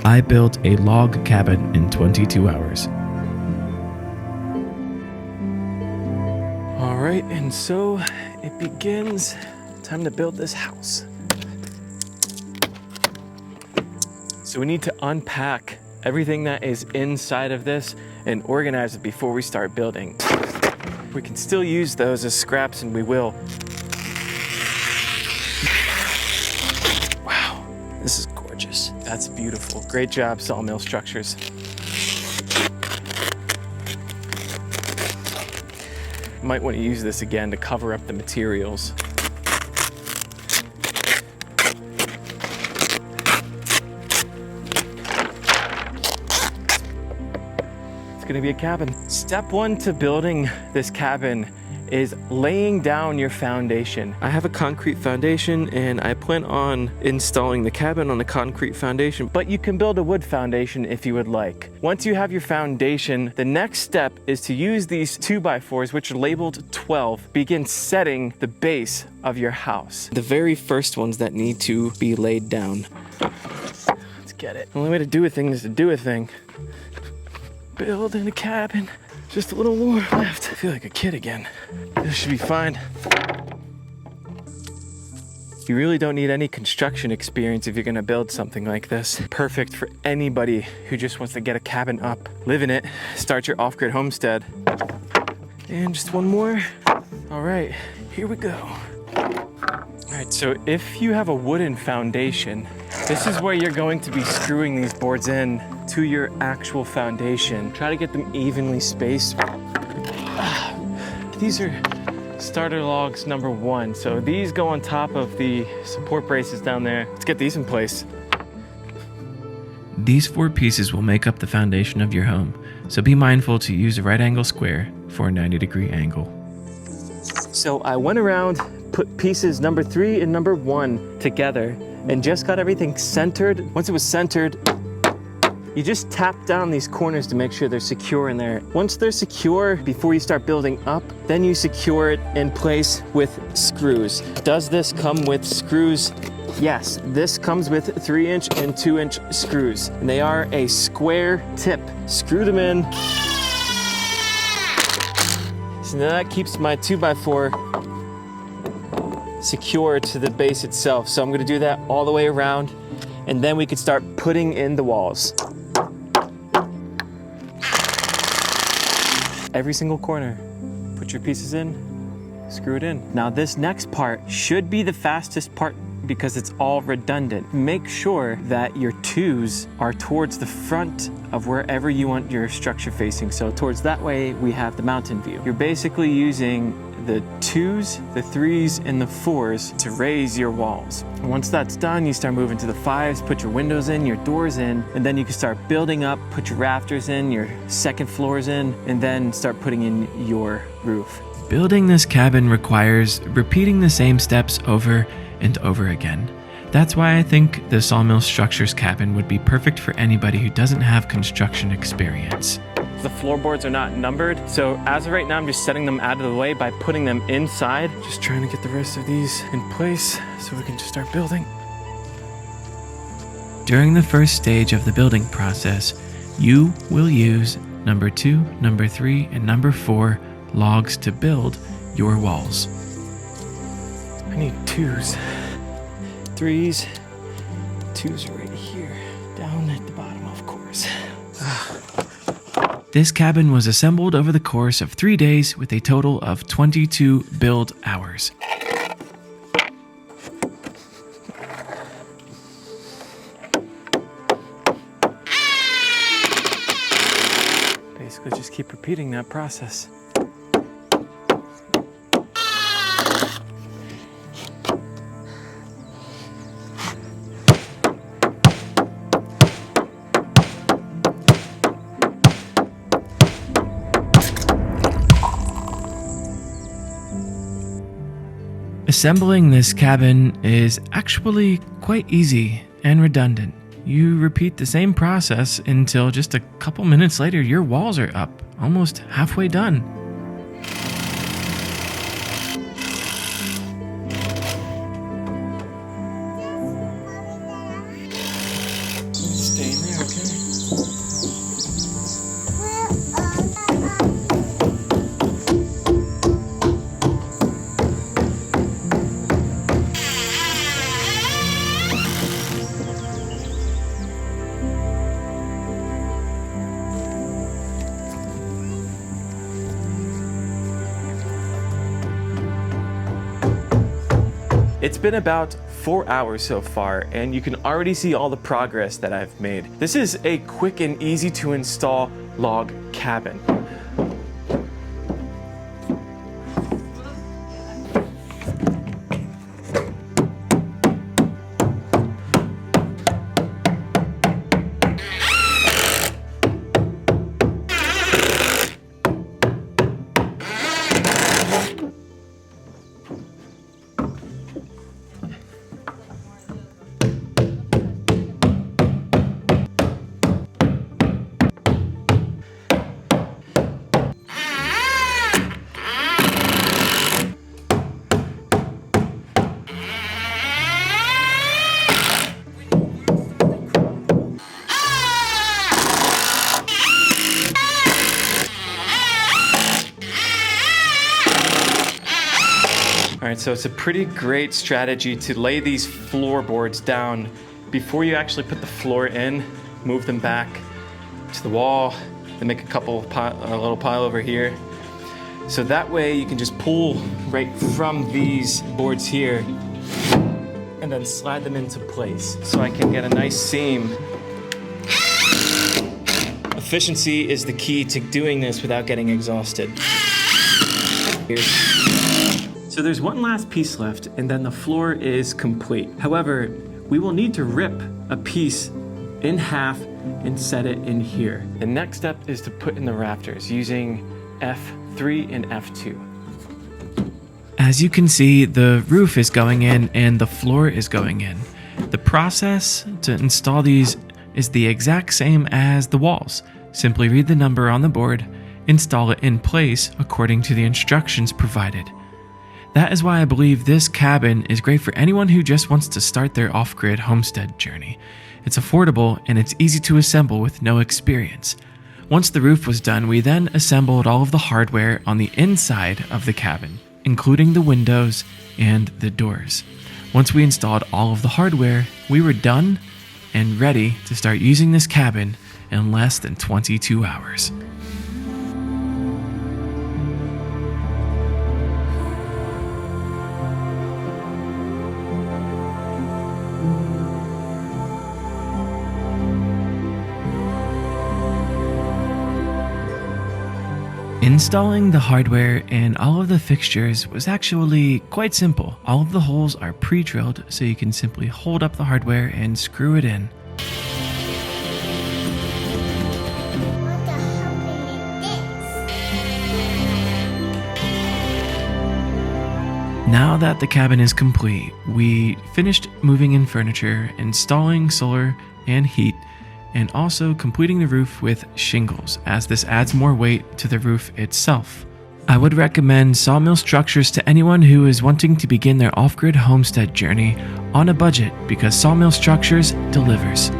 I built a log cabin in 22 hours. All right, and so it begins. Time to build this house. So we need to unpack everything that is inside of this and organize it before we start building. We can still use those as scraps, and we will. Wow, this is gorgeous. That's beautiful. Great job, Sawmill Structures. Might want to use this again to cover up the materials. It's gonna be a cabin. Step one to building this cabin is laying down your foundation. I have a concrete foundation and I plan on installing the cabin on a concrete foundation, but you can build a wood foundation if you would like. Once you have your foundation, the next step is to use these 2x4s, which are labeled 12, begin setting the base of your house. The very first ones that need to be laid down. Let's get it. The only way to do a thing is to do a thing. Building a cabin. Just a little more left. I feel like a kid again. This should be fine. You really don't need any construction experience if you're gonna build something like this. Perfect for anybody who just wants to get a cabin up, live in it, start your off-grid homestead. And just one more. All right, here we go. All right, so if you have a wooden foundation, this is where you're going to be screwing these boards in to your actual foundation. Try to get them evenly spaced. These are starter logs number 1. So these go on top of the support braces down there. Let's get these in place. These 4 pieces will make up the foundation of your home, so be mindful to use a right angle square for a 90-degree angle. So I went around, put pieces number 3 and number 1 together and just got everything centered. Once it was centered, you just tap down these corners to make sure they're secure in there. Once they're secure, before you start building up, then you secure it in place with screws. Does this come with screws? Yes, this comes with 3-inch and 2-inch screws. And they are a square tip. Screw them in. So now that keeps my 2x4 secure to the base itself. So I'm gonna do that all the way around, and then we could start putting in the walls. Every single corner, put your pieces in, screw it in. Now this next part should be the fastest part because it's all redundant. Make sure that your 2s are towards the front of wherever you want your structure facing. So towards that way, we have the mountain view. You're basically using the 2s, the 3s, and the 4s to raise your walls. Once that's done, you start moving to the 5s, put your windows in, your doors in, and then you can start building up, put your rafters in, your second floors in, and then start putting in your roof. Building this cabin requires repeating the same steps over and over again. That's why I think the Sawmill Structures cabin would be perfect for anybody who doesn't have construction experience. The floorboards are not numbered, so as of right now, I'm just setting them out of the way by putting them inside. Just trying to get the rest of these in place so we can just start building. During the first stage of the building process, you will use number 2, number 3, and number 4 logs to build your walls. I need 2s, 3s, 2s are right here, down at the bottom, of course. This cabin was assembled over the course of 3 days with a total of 22 build hours. Basically just keep repeating that process. Assembling this cabin is actually quite easy and redundant. You repeat the same process until just a couple minutes later your walls are up, almost halfway done. Stay in there. It's been about 4 hours so far, and you can already see all the progress that I've made. This is a quick and easy to install log cabin. All right, so it's a pretty great strategy to lay these floorboards down before you actually put the floor in. Move them back to the wall, then make a little pile over here. So that way you can just pull right from these boards here and then slide them into place so I can get a nice seam. Efficiency is the key to doing this without getting exhausted. So there's one last piece left, and then the floor is complete. However, we will need to rip a piece in half and set it in here. The next step is to put in the rafters using F3 and F2. As you can see, the roof is going in and the floor is going in. The process to install these is the exact same as the walls. Simply read the number on the board, install it in place according to the instructions provided. That is why I believe this cabin is great for anyone who just wants to start their off-grid homestead journey. It's affordable and it's easy to assemble with no experience. Once the roof was done, we then assembled all of the hardware on the inside of the cabin, including the windows and the doors. Once we installed all of the hardware, we were done and ready to start using this cabin in less than 22 hours. Installing the hardware and all of the fixtures was actually quite simple. All of the holes are pre-drilled, so you can simply hold up the hardware and screw it in. Now that the cabin is complete, we finished moving in furniture, installing solar and heat, and also completing the roof with shingles, as this adds more weight to the roof itself. I would recommend Sawmill Structures to anyone who is wanting to begin their off-grid homestead journey on a budget, because Sawmill Structures delivers.